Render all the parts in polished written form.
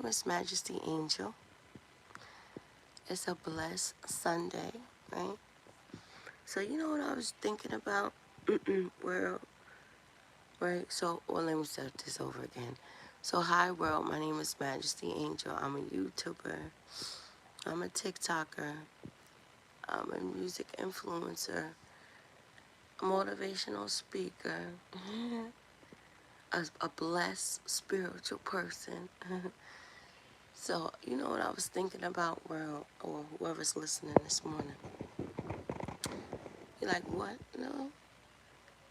name is Majesty Angel. It's a blessed Sunday, right? So you know what I was thinking about? World, right? So, well, let me start this over again. So, hi world, my name is Majesty Angel. I'm a YouTuber. I'm a TikToker. I'm a music influencer, a motivational speaker, a blessed spiritual person. So, you know what I was thinking about, world, or whoever's listening this morning? You're like, what? No?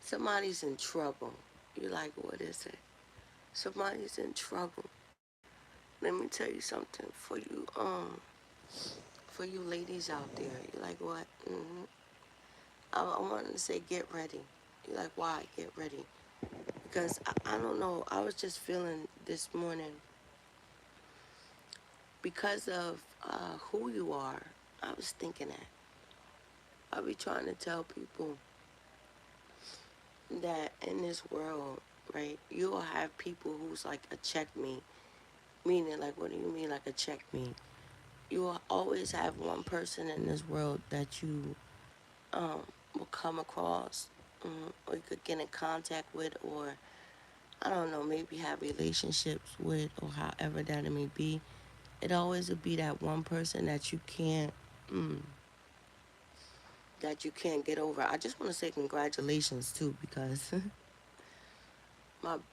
Somebody's in trouble. You're like, what is it? Somebody's in trouble. Let me tell you something. For you ladies out there, you're like, what? I wanted to say, get ready. You're like, why? Get ready. Because I don't know. I was just feeling this morning because of who you are. I was thinking that. I'll be trying to tell people that in this world, right, you'll have people who's like a check me. Meaning, like, what do you mean, like a check me? You will always have one person in this world that you will come across, or you could get in contact with, or I don't know, maybe have relationships with, or however that it may be. It always will be that one person mm, that you can't get over. I just want to say congratulations too, because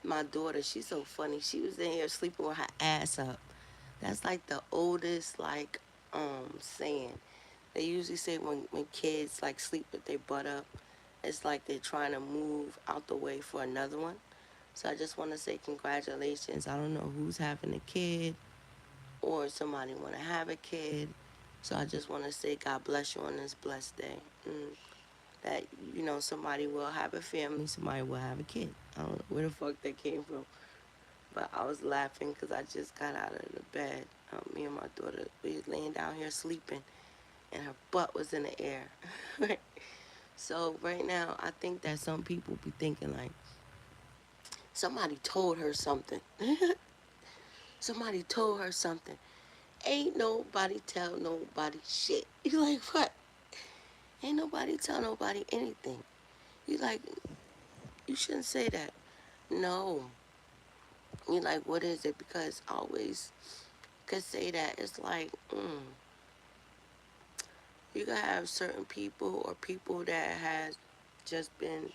my daughter, she's so funny. She was in here sleeping with her ass up. That's like the oldest saying. They usually say when kids like sleep with their butt up, it's like they're trying to move out the way for another one. So I just want to say congratulations. I don't know who's having a kid or somebody want to have a kid. So I just want to say God bless you on this blessed day. That, you know, somebody will have a family, somebody will have a kid. I don't know where the fuck that came from. But I was laughing because I just got out of the bed. Me and my daughter, we was laying down here sleeping, and her butt was in the air. So right now, I think that some people be thinking like, somebody told her something. Somebody told her something. Ain't nobody tell nobody shit. You like, what? Ain't nobody tell nobody anything. You like, you shouldn't say that. No. You like, what is it? Because I always could say that. It's like, you can have certain people or people that has just been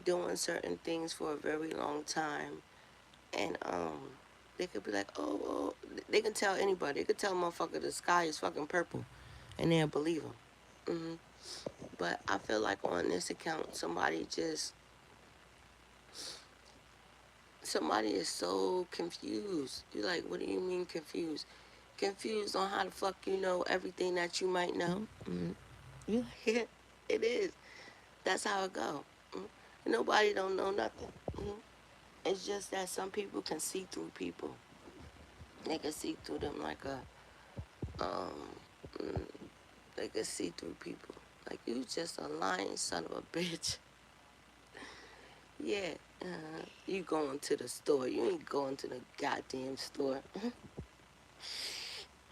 doing certain things for a very long time, and they could be like, oh, they can tell anybody. They could tell a motherfucker the sky is fucking purple, and they'll believe them. But I feel like on this account, somebody is so confused. You're like, what do you mean confused? Confused on how the fuck you know everything that you might know. You like, it is. That's how it go. Nobody don't know nothing. It's just that some people can see through people. They can see through them like mm, they can see through people. Like, you just a lying son of a bitch. Yeah, you going to the store. You ain't going to the goddamn store.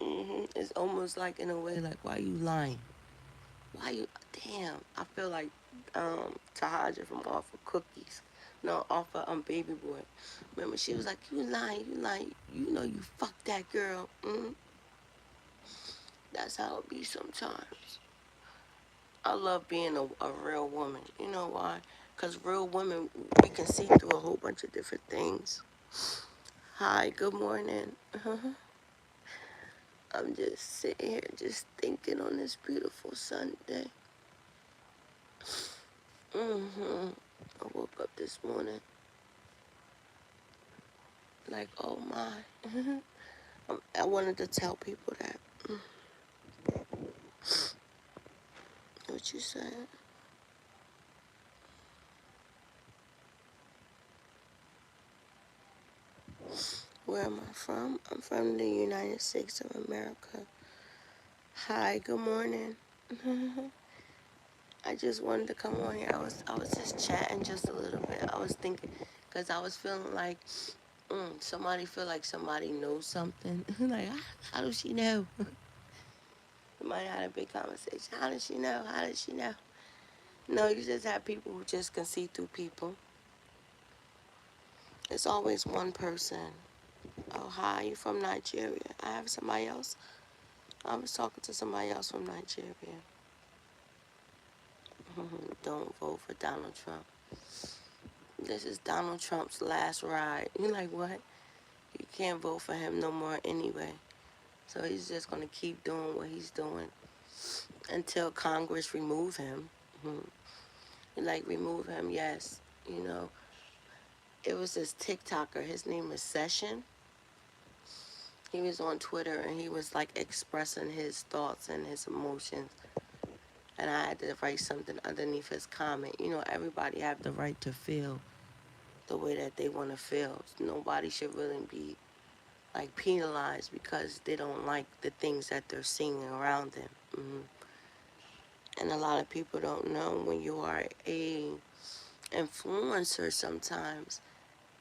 It's almost like, in a way, like, why you lying? Why you, damn, I feel like Tahaja from Off of Cookies. No, off of Baby Boy. Remember, she was like, you lying, you know you fucked that girl. That's how it be sometimes. I love being a real woman. You know why? Because real women, we can see through a whole bunch of different things. Hi, good morning. I'm just sitting here just thinking on this beautiful Sunday. I woke up this morning like, oh my. I wanted to tell people that. What you said? Where am I from? I'm from the United States of America. Hi, good morning. I just wanted to come on here. I was just chatting just a little bit. I was thinking, because I was feeling like Somebody feel like somebody knows something. Like, how does she know? Somebody had a big conversation. How does she know? How does she know? No, you just have people who just can see through people. It's always one person. Oh, hi, you from Nigeria? I have somebody else. I was talking to somebody else from Nigeria. Don't vote for Donald Trump. This is Donald Trump's last ride. You're like, what? You can't vote for him no more anyway. So he's just going to keep doing what he's doing until Congress remove him. Like, remove him, yes. You know, it was this TikToker. His name is Session. He was on Twitter and he was like expressing his thoughts and his emotions. And I had to write something underneath his comment. You know, everybody have the right to feel the way that they want to feel. Nobody should really be like penalized because they don't like the things that they're seeing around them. And a lot of people don't know when you are a influencer sometimes.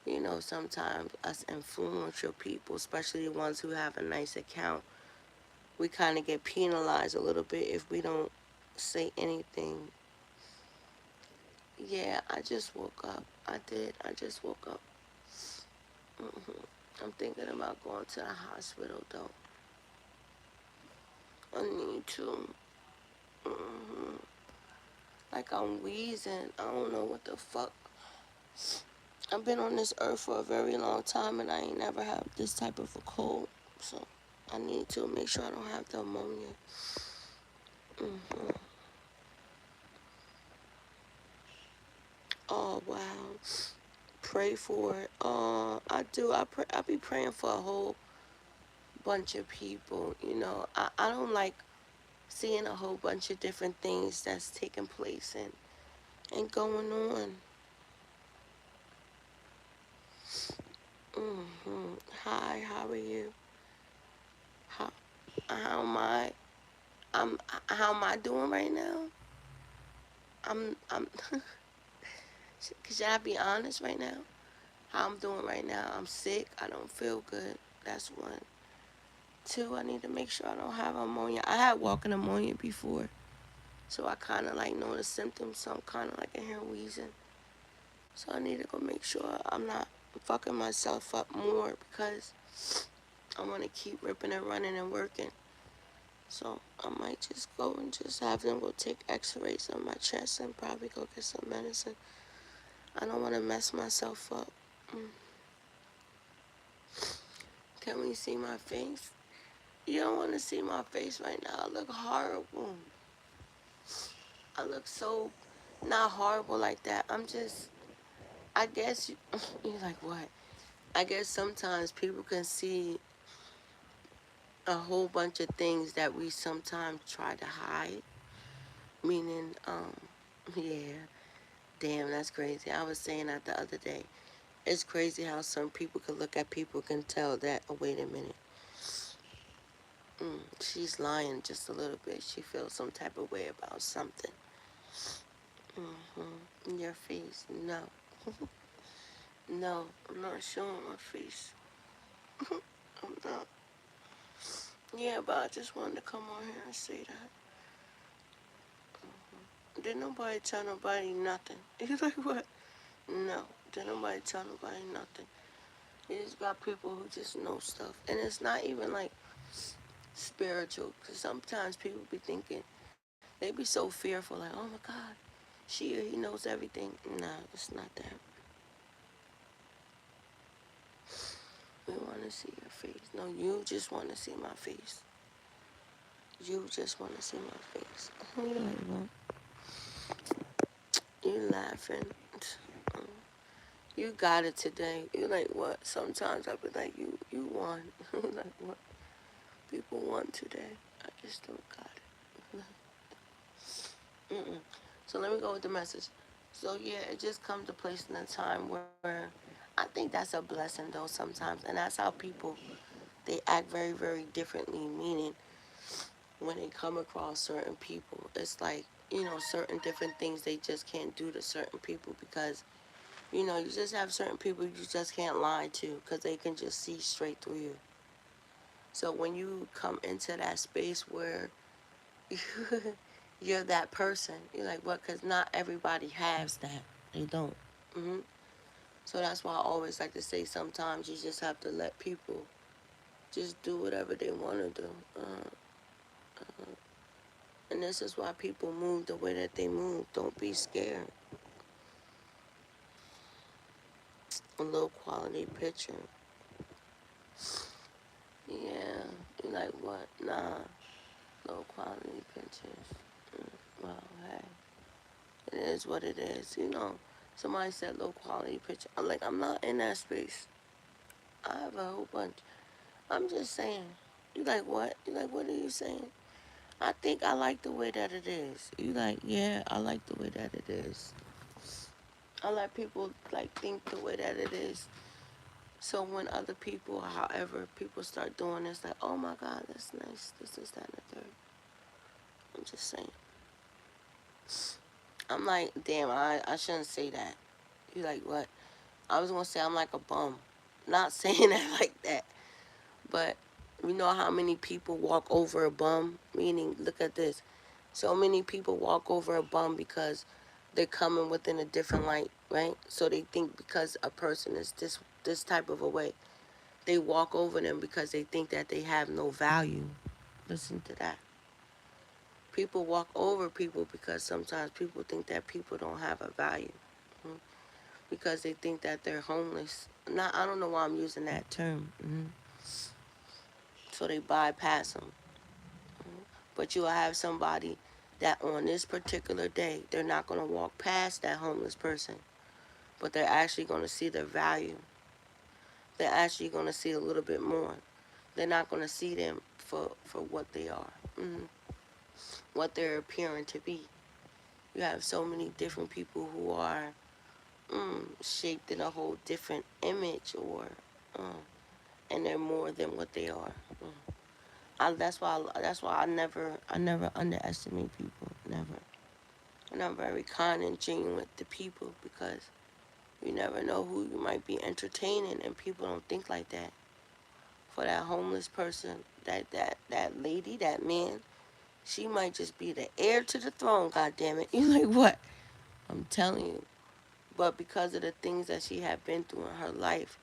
You know, sometimes us influential people, especially the ones who have a nice account, we kind of get penalized a little bit if we don't say anything. Yeah, I just woke up. I did. I just woke up. I'm thinking about going to the hospital though. I need to. Like I'm wheezing. I don't know what the fuck. I've been on this earth for a very long time and I ain't never had this type of a cold. So I need to make sure I don't have the pneumonia. Oh wow. Pray for it. I do. I be praying for a whole bunch of people. You know, I don't like seeing a whole bunch of different things that's taking place and going on. Hi, how are you? How how am I? I'm how am I doing right now? I'm should I be honest right now? How I'm doing right now? I'm sick. I don't feel good. That's one. Two, I need to make sure I don't have ammonia. I had walking pneumonia before, so I kind of like know the symptoms. So I'm kind of like in here wheezing. So I need to go make sure I'm not fucking myself up more because I want to keep ripping and running and working. So I might just go and just have them go take x-rays on my chest and probably go get some medicine. I don't want to mess myself up. Can we see my face? You don't want to see my face right now. I look horrible. I look so not horrible like that. I'm just, I guess, you're like, what? I guess sometimes people can see a whole bunch of things that we sometimes try to hide. Meaning, yeah, damn, that's crazy. I was saying that the other day. It's crazy how some people can look at people can tell that, oh, wait a minute. She's lying just a little bit. She feels some type of way about something. In your face, no. No, I'm not showing my face. I'm not. Yeah, but I just wanted to come on here and say that. Did nobody tell nobody nothing? You're like, what? No, did nobody tell nobody nothing. You just got people who just know stuff. And it's not even like spiritual. Because sometimes people be thinking, they be so fearful, like, oh my God, she or he knows everything. Nah, it's not that. We want to see your face. No, you just want to see my face. You just want to see my face. You're like, what? You laughing. You got it today. You're like, what? Sometimes I be like, you won. Like, what? People won today. I just don't got it. So let me go with the message. So yeah, it just comes to place in a time where I think that's a blessing though sometimes, and that's how people they act very very differently. Meaning when they come across certain people, it's like certain different things they just can't do to certain people because You know, you just have certain people you just can't lie to because they can just see straight through you. So when you come into that space where you're that person, you're like, what? Because not everybody has that. They don't. hmm So that's why I always like to say sometimes you just have to let people just do whatever they want to do. And this is why people move the way that they move. Don't be scared. A low quality picture. Yeah. You like what? Nah. Low quality pictures. Well, hey. It is what it is. You know, somebody said low quality picture. I'm like, I'm not in that space. I have a whole bunch. I'm just saying. You like what? You like what are you saying? I think I like the way that it is. You like, yeah, I like the way that it is. I let people like think the way that it is. So when other people, however, people start doing this, like, oh my God, that's nice. This is that and the third. I'm just saying. I'm like, damn, I shouldn't say that. You like what? I was gonna say I'm like a bum. Not saying that like that. But you know how many people walk over a bum? Meaning, look at this. So many people walk over a bum because they're coming within a different light, right? So they think because a person is this type of a way, they walk over them because they think that they have no value. Listen to that. People walk over people because sometimes people think that people don't have a value. Because they think that they're homeless. Not, I don't know why I'm using that term. So they bypass them. But you'll have somebody that on this particular day, they're not going to walk past that homeless person, but they're actually going to see their value. They're actually going to see a little bit more. They're not going to see them for what they are, what they're appearing to be. You have so many different people who are shaped in a whole different image, or and they're more than what they are. That's why I never underestimate people. Never. And I'm very kind and genuine with the people because you never know who you might be entertaining, and people don't think like that. For that homeless person, that lady, that man, she might just be the heir to the throne. God damn it! You like what? I'm telling you. But because of the things that she had been through in her life,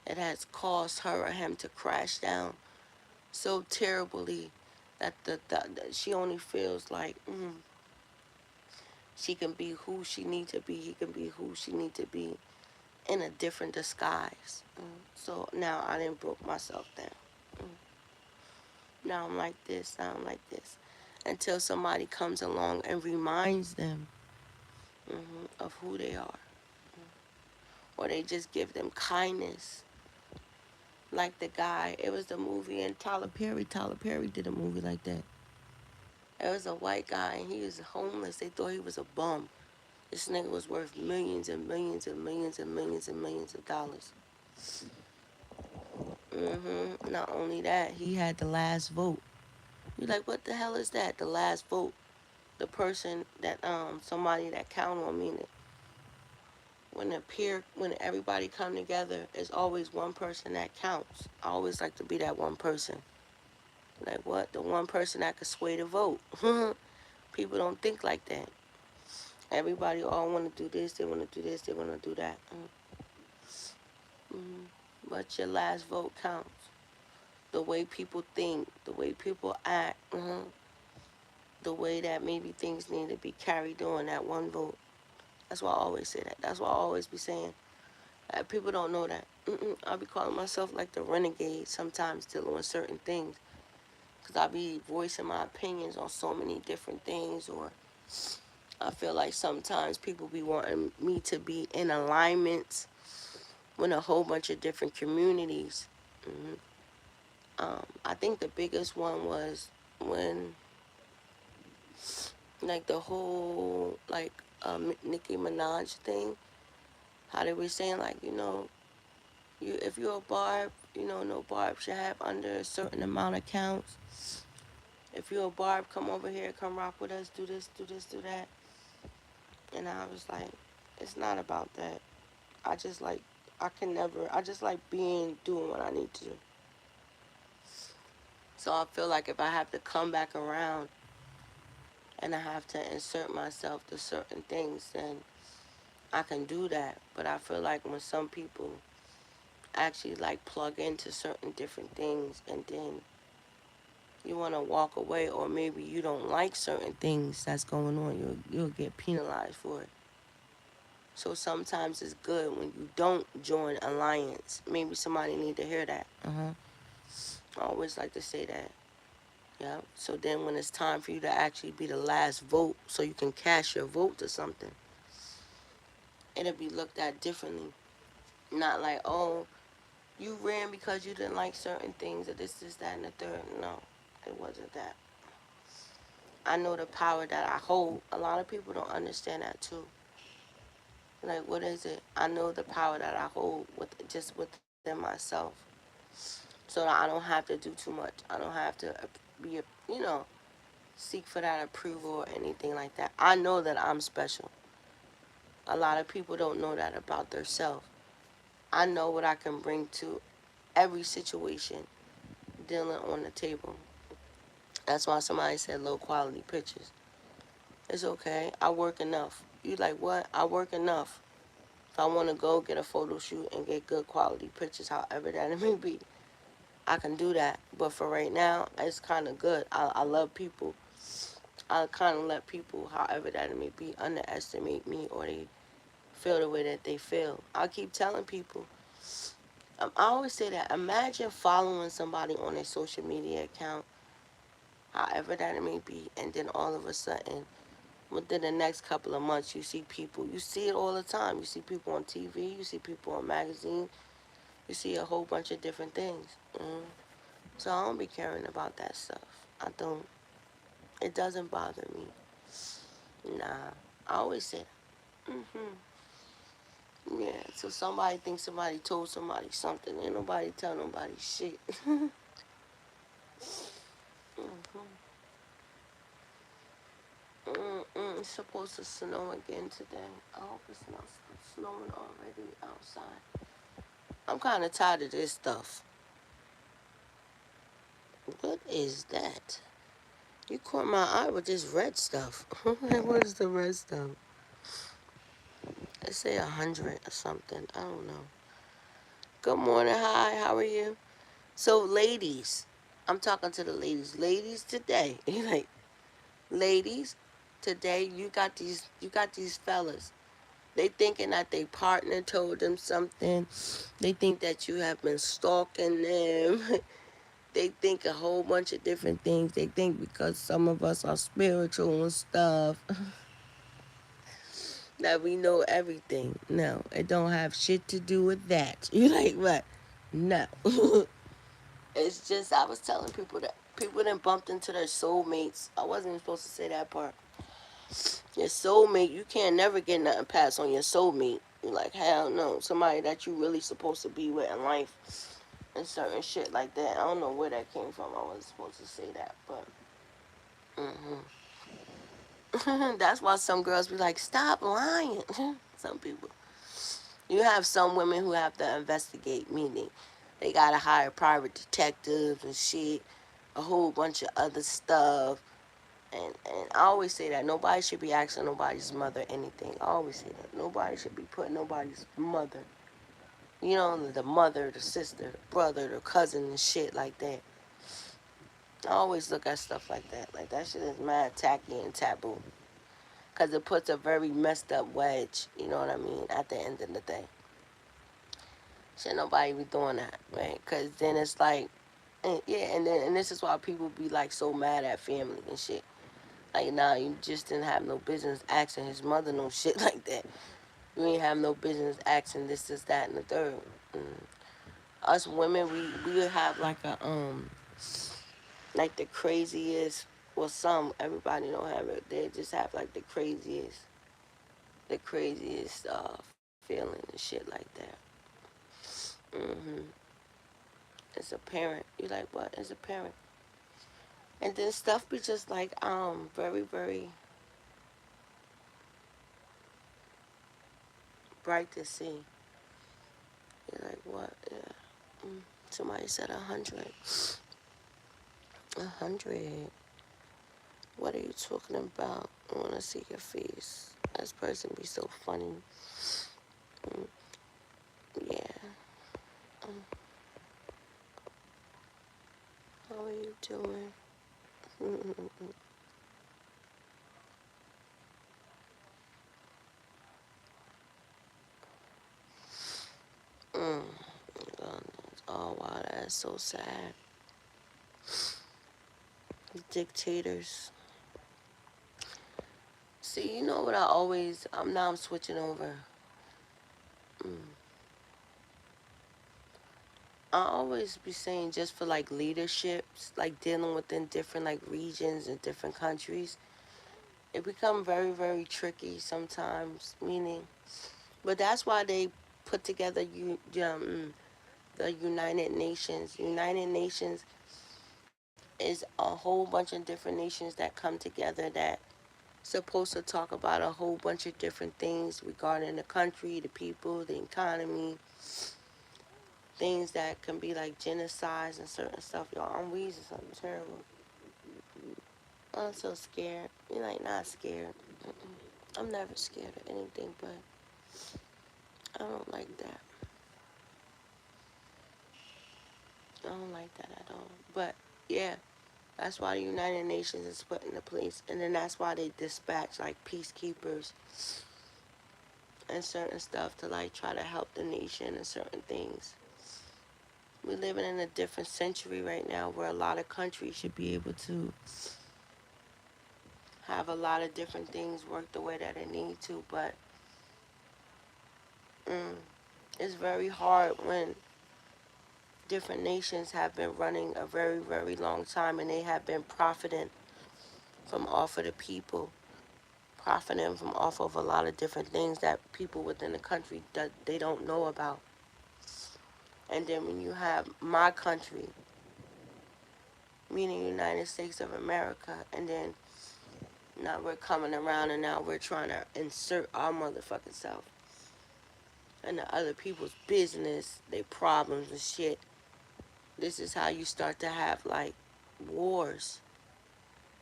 it has caused her or him to crash down so terribly that that she only feels like she can be who she needs to be. He can be who she needs to be in a different disguise. So now I didn't broke myself down. Now I'm like this. Now I'm like this. Until somebody comes along and reminds them of who they are, or they just give them kindness. Like the guy, it was the movie, and Tyler Perry. Tyler Perry did a movie like that. It was a white guy, and he was homeless. They thought he was a bum. This nigga was worth millions and millions and millions and millions and millions of dollars. Not only that, he had the last vote. You're like, what the hell is that? The last vote. The person that somebody that count on me. When everybody come together, there's always one person that counts. I always like to be that one person. Like what? The one person that could sway the vote. People don't think like that. Everybody all want to do this. They want to do this. They want to do that. But your last vote counts. The way people think, the way people act, the way that maybe things need to be carried on that one vote. That's why I always say that. That's why I always be saying that people don't know that. I be calling myself like the renegade sometimes dealing with certain things. Because I be voicing my opinions on so many different things. Or I feel like sometimes people be wanting me to be in alignments with a whole bunch of different communities. I think the biggest one was when like the whole like Nicki Minaj thing, how they were saying like, you if you're a barb, no barb should have under a certain amount of counts. If you're a barb, come over here, come rock with us, do this, do this, do that. And I was like, it's not about that. I just like, I can never, I just like doing what I need to do. So I feel like if I have to come back around and I have to insert myself to certain things, then I can do that. But I feel like when some people actually like plug into certain different things and then you want to walk away, or maybe you don't like certain things that's going on, you'll get penalized for it. So sometimes it's good when you don't join alliance. Maybe somebody need to hear that. I always like to say that. Yeah. So then when it's time for you to actually be the last vote so you can cast your vote to something, it'll be looked at differently. Not like, oh, you ran because you didn't like certain things, or this, that, and the third. No, it wasn't that. I know the power that I hold. A lot of people don't understand that too. Like, what is it? I know the power that I hold within myself, so that I don't have to do too much. I don't have to be, you know, seek for that approval or anything like that. I know that I'm special. A lot of people don't know that about themselves. I know what I can bring to every situation dealing on the table. That's why somebody said low quality pictures. It's okay. I work enough. You like what? I work enough. If I want to go get a photo shoot and get good quality pictures, however that it may be, I can do that. But for right now, it's kind of good. I love people. I kind of let people, however that it may be, underestimate me, or they feel the way that they feel. I keep telling people, I always say that, imagine following somebody on their social media account, however that it may be, and then all of a sudden, within the next couple of months, you see people, you see it all the time. You see people on TV, you see people on magazines, you see a whole bunch of different things. So I don't be caring about that stuff. I don't. It doesn't bother me. Nah. I always say that. Yeah, so somebody thinks somebody told somebody something. Ain't nobody tell nobody shit. It's supposed to snow again today. I hope it's not snowing already outside. I'm kind of tired of this stuff. What is that? You caught my eye with this red stuff. What is the red stuff? Let's say 100 or something. I don't know. Good morning. Hi. How are you? So, ladies, I'm talking to the ladies. Ladies today, like, ladies today, you got these fellas. They thinking that their partner told them something. They think that you have been stalking them. They think a whole bunch of different things. They think because some of us are spiritual and stuff that we know everything. No, it don't have shit to do with that. You like what? No. It's just I was telling people that people then bumped into their soulmates. I wasn't even supposed to say that part. Your soulmate, you can't never get nothing past on your soulmate. You're like, hell no. Somebody that you really supposed to be with in life and certain shit like that. I don't know where that came from. I wasn't supposed to say that, but that's why some girls be like, stop lying. Some people. You have some women who have to investigate, meaning they gotta hire private detectives and shit, a whole bunch of other stuff. And I always say that nobody should be asking nobody's mother anything. I always say that. Nobody should be putting nobody's mother, you know, the mother, the sister, the brother, the cousin and shit like that. I always look at stuff like that. Like, that shit is mad tacky and taboo. Because it puts a very messed up wedge, you know what I mean, at the end of the day. Should nobody be doing that, right? Because then it's like, yeah, and this is why people be like so mad at family and shit. Like, nah, you just didn't have no business asking his mother no shit like that. You ain't have no business asking this, that, and the third. Mm. Us women, we have like the craziest. Well, some everybody don't have it. They just have like the craziest feeling and shit like that. hmm As a parent, you like what? As a parent, and then stuff be just like very very bright to see. You're like, what? Yeah. Somebody said 100. 100. What are you talking about? I want to see your face. This person be so funny. Mm, yeah. Um, how are you doing? mm. Oh, wow, that's so sad. Dictators. See, you know what I always, now I'm switching over. Mm. I always be saying just for like leaderships, like dealing within different like regions and different countries, it become very, very tricky sometimes, meaning, but that's why they put together the United Nations. United Nations is a whole bunch of different nations that come together that supposed to talk about a whole bunch of different things regarding the country, the people, the economy, things that can be like genocides and certain stuff. Y'all, I'm wheezing something terrible. I'm so scared. You're like not scared. I'm never scared of anything, but I don't like that. I don't like that at all. But yeah, that's why the United Nations is put into place, and then that's why they dispatch like peacekeepers and certain stuff to like try to help the nation and certain things. We're living in a different century right now where a lot of countries should be able to have a lot of different things work the way that they need to, but mm, it's very hard when different nations have been running a very, very long time and they have been profiting from off of the people, profiting from off of a lot of different things that people within the country that they don't know about. And then when you have my country, meaning United States of America, and then now we're coming around and now we're trying to insert our motherfucking self into other people's business, their problems and shit. This is how you start to have like wars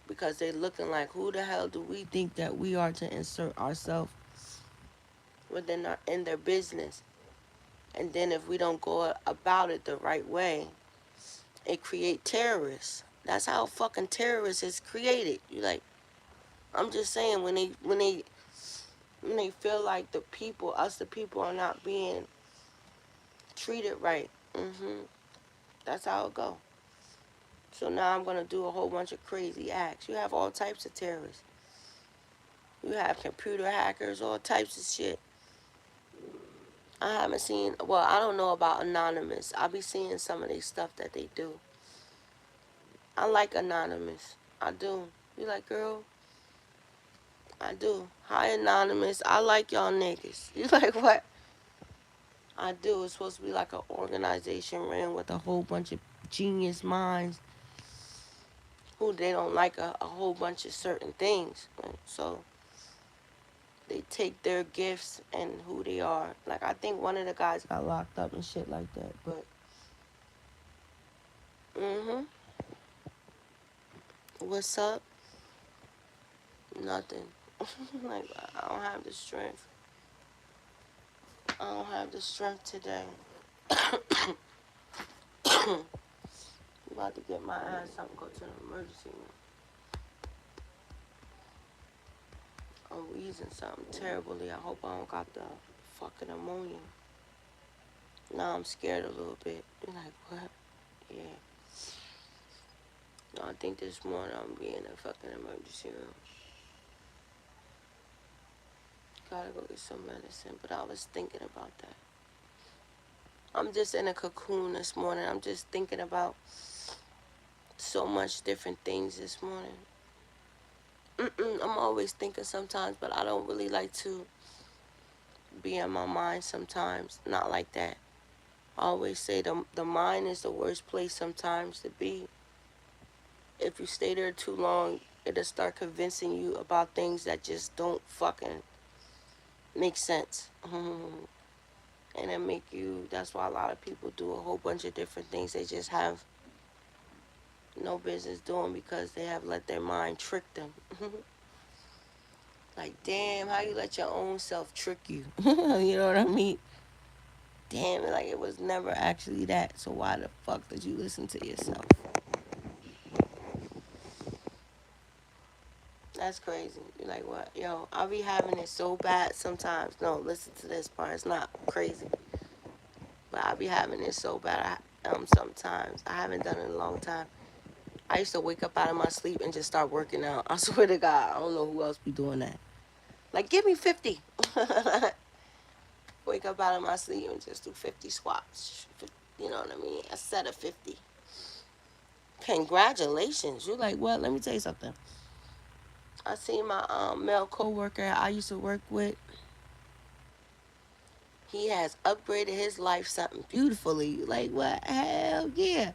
because they're looking like, who the hell do we think that we are to insert ourselves within in their business? And then if we don't go about it the right way, it create terrorists. That's how fucking terrorists is created. You like, I'm just saying when they feel like the people, us the people, are not being treated right. That's how it go. So now I'm gonna do a whole bunch of crazy acts. You have all types of terrorists. You have computer hackers, all types of shit. I haven't seen. Well, I don't know about anonymous. I'll be seeing some of the stuff that they do. I like anonymous. I do. You like, girl? I do. Hi, anonymous. I like y'all niggas. You like what? I do. It's supposed to be like an organization ran with a whole bunch of genius minds who they don't like a whole bunch of certain things. Right? So they take their gifts and who they are. Like I think one of the guys got locked up and shit like that. But what's up? Nothing. Like I don't have the strength. I don't have the strength today. I'm about to get my ass up and go to the emergency room. I'm wheezing something terribly. I hope I don't got the fucking pneumonia. Now I'm scared a little bit. You're like, what? Yeah. No, I think this morning I'm being in a fucking emergency room. Gotta go get some medicine, but I was thinking about that. I'm just in a cocoon this morning. I'm just thinking about so much different things this morning. I'm always thinking sometimes, but I don't really like to be in my mind sometimes. Not like that. I always say the mind is the worst place sometimes to be. If you stay there too long, it'll start convincing you about things that just don't fucking make sense. And and it make you. That's why a lot of people do a whole bunch of different things they just have no business doing because they have let their mind trick them. Like, damn, how you let your own self trick you? You know what I mean? Damn, like it was never actually that. So why the fuck did you listen to yourself? That's crazy. You're like, what? Yo, I'll be having it so bad sometimes. No, listen to this part. It's not crazy. But I'll be having it so bad sometimes. I haven't done it in a long time. I used to wake up out of my sleep and just start working out. I swear to God, I don't know who else be doing that. Like, give me 50. Wake up out of my sleep and just do 50 squats. You know what I mean? A set of 50. Congratulations. You're like, what? Let me tell you something. I seen my male coworker I used to work with. He has upgraded his life something beautifully. Like, what? Hell yeah.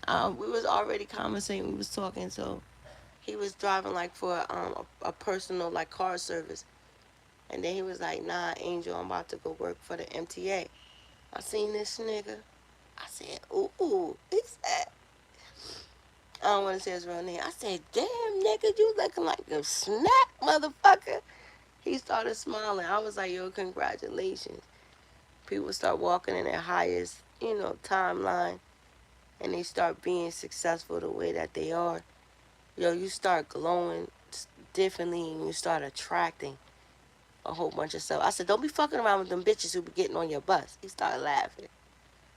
We was already conversating. We was talking. So he was driving like for a personal like car service. And then he was like, nah, Angel, I'm about to go work for the MTA. I seen this nigga. I said, ooh. He said, I don't want to say his real name. I said, damn, nigga, you looking like a snack, motherfucker. He started smiling. I was like, yo, congratulations. People start walking in their highest, timeline, and they start being successful the way that they are. Yo, you start glowing differently and you start attracting a whole bunch of stuff. I said, don't be fucking around with them bitches who be getting on your bus. He started laughing.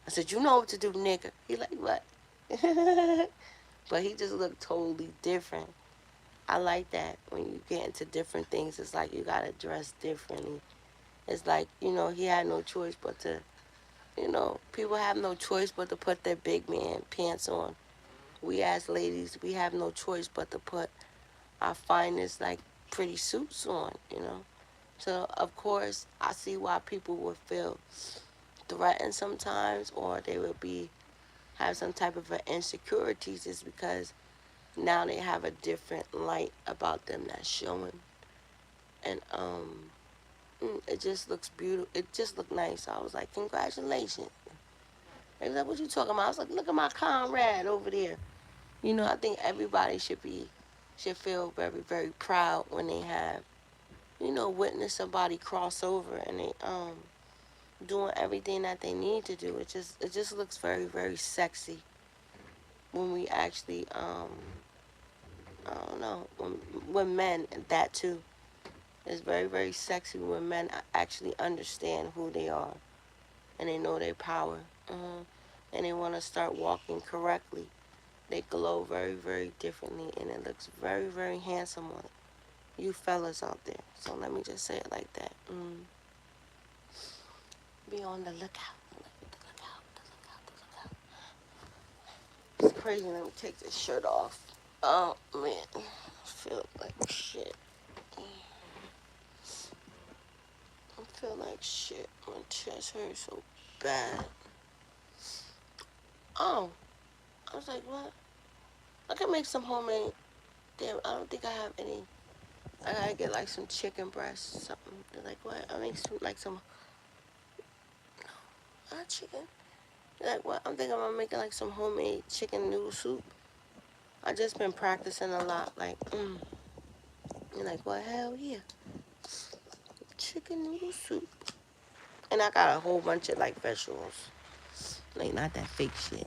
I said, you know what to do, nigga. He like, what? But he just looked totally different. I like that. When you get into different things, it's like you gotta dress differently. It's like, he had no choice but to, people have no choice but to put their big man pants on. We as ladies, we have no choice but to put our finest, like, pretty suits on. So, of course, I see why people would feel threatened sometimes, or they would have some type of insecurities, is because now they have a different light about them that's showing. And it just looks beautiful. It just looked nice. So I was like, congratulations. They was like, what you talking about? I was like, look at my comrade over there. I think everybody should feel very, very proud when they have, witnessed somebody cross over and they doing everything that they need to do. It just looks very, very sexy when we actually I don't know, when men, that too. It's very, very sexy when men actually understand who they are and they know their power. And they want to start walking correctly. They glow very, very differently, and it looks very, very handsome on you fellas out there. So let me just say it like that. Be on the lookout. It's crazy. Let me take this shirt off. Oh, man. I feel like shit. I feel like shit. My chest hurts so bad. Oh, I was like, what? I can make some homemade. Damn, I don't think I have any. I gotta get like some chicken breasts or something. They're like, what? I make some chicken. They're like, what? I'm thinking about making like some homemade chicken noodle soup. I just been practicing a lot. Like, You're like, what? Hell yeah. Chicken noodle soup. And I got a whole bunch of like vegetables. Like, not that fake shit,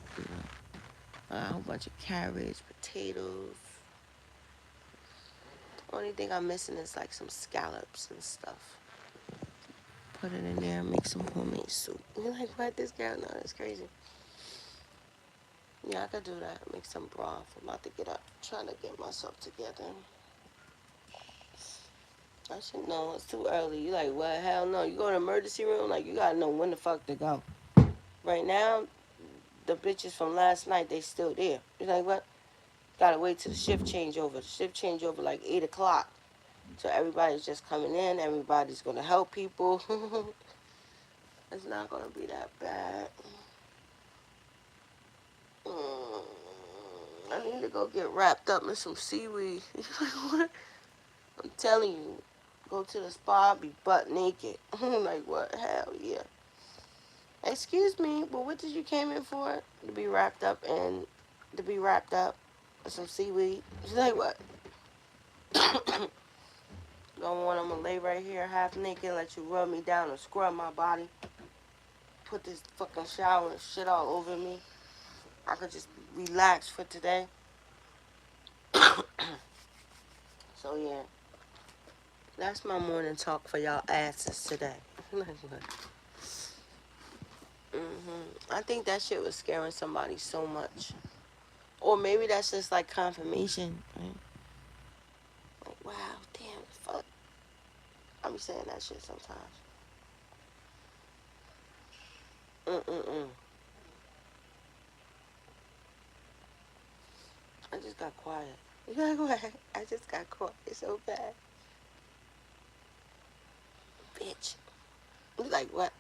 A whole bunch of carrots, potatoes. Only thing I'm missing is like some scallops and stuff. Put it in there and make some homemade soup. You're like, what? This girl? No, that's crazy. Yeah, I could do that. Make some broth. I'm about to get up, trying to get myself together. I should know. It's too early. You like, what? Hell no. You go to the emergency room, like, you gotta know when the fuck to go. Right now, the bitches from last night, they still there. You're like, what? Gotta wait till the shift change over. The shift change over like 8 o'clock. So everybody's just coming in. Everybody's gonna help people. It's not gonna be that bad. I need to go get wrapped up in some seaweed. I'm telling you, go to the spa, be butt naked. Like, what? Hell yeah. Excuse me, but what did you came in for? To be wrapped up in, to be wrapped up in some seaweed? She's like, what? Don't want, I'm gonna lay right here half naked, let you rub me down and scrub my body. Put this fucking shower and shit all over me. I could just relax for today. So yeah, that's my morning talk for y'all asses today. I think that shit was scaring somebody so much. Or maybe that's just like confirmation. Right? Like, wow, damn, fuck. I be saying that shit sometimes. Mm-mm-mm. I just got quiet. You got quiet. I just got quiet so bad. Bitch. You like what?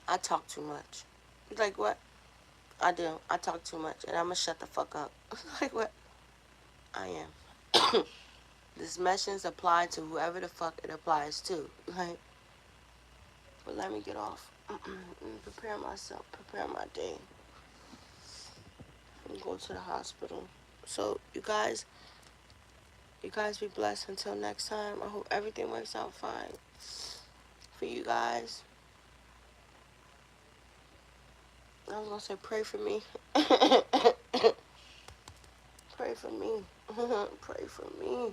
I talk too much. You like what? I do. I talk too much. And I'm gonna shut the fuck up. Like what? I am. This message applies to whoever the fuck it applies to. Like, but let me get off. Prepare myself. Prepare my day. And go to the hospital. So you guys be blessed until next time. I hope everything works out fine for you guys. I was gonna say pray for me. Pray for me. Pray for me.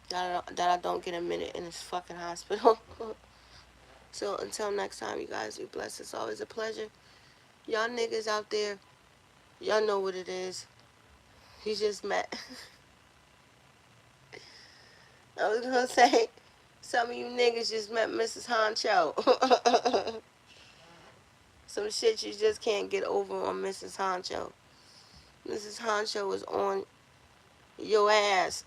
That I don't get a minute in this fucking hospital. So until next time, you guys be blessed. It's always a pleasure. Y'all niggas out there, y'all know what it is. You just met. I was gonna say, some of you niggas just met Mrs. Honcho. Some shit you just can't get over on Mrs. Honcho. Mrs. Honcho is on your ass.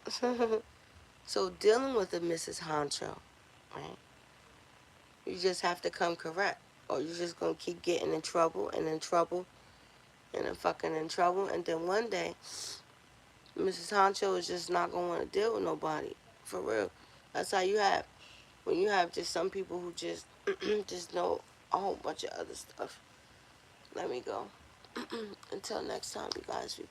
So dealing with a Mrs. Honcho, right? You just have to come correct. Or you're just gonna keep getting in trouble and in trouble and then fucking in trouble. And then one day, Mrs. Honcho is just not gonna want to deal with nobody. For real. That's how you have when you have just some people who just just know a whole bunch of other stuff. Let me go. Until next time, you guys be